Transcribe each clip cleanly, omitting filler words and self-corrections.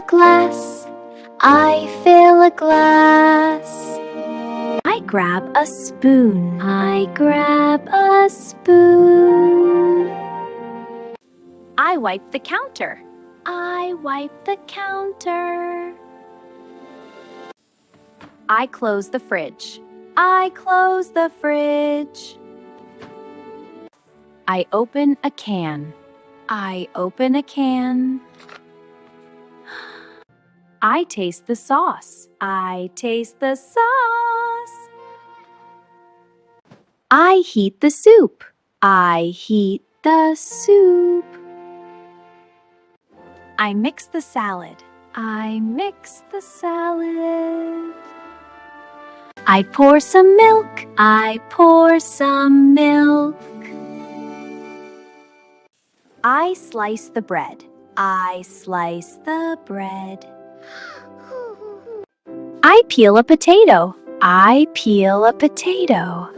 a glass. I fill a glass. I grab a spoon. I grab a spoon. I wipe the counter. I wipe the counter. I close the fridge. I close the fridge. I open a can. I open a can. I taste the sauce. I taste the sauce. I heat the soup. I heat the soup. I mix the salad. I mix the salad. I pour some milk. I pour some milk. I slice the bread. I slice the bread. I peel a potato. I peel a potato.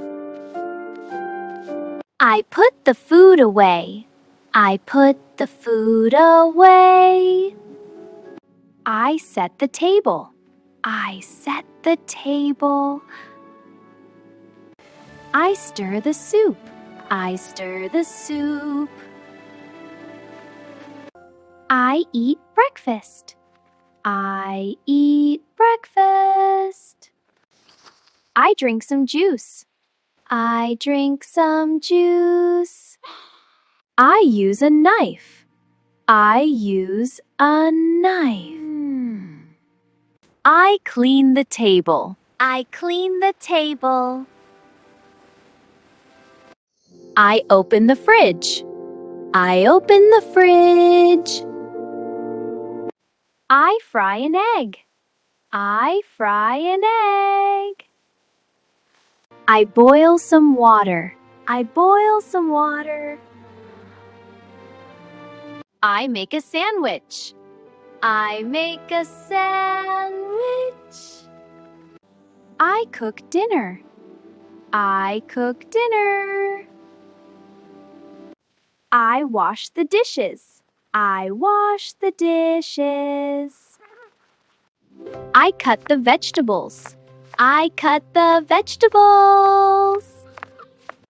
I put the food away. I put the food away. I set the table. I set the table. I stir the soup. I stir the soup. I eat breakfast. I eat breakfast. I drink some juice. I drink some juice. I use a knife. I use a knife. I clean the table. I clean the table. I open the fridge. I open the fridge. I fry an egg. I fry an egg. I boil some water. I boil some water. I make a sandwich. I make a sandwich. I cook dinner. I cook dinner. I wash the dishes. I wash the dishes. I cut the vegetables. I cut the vegetables.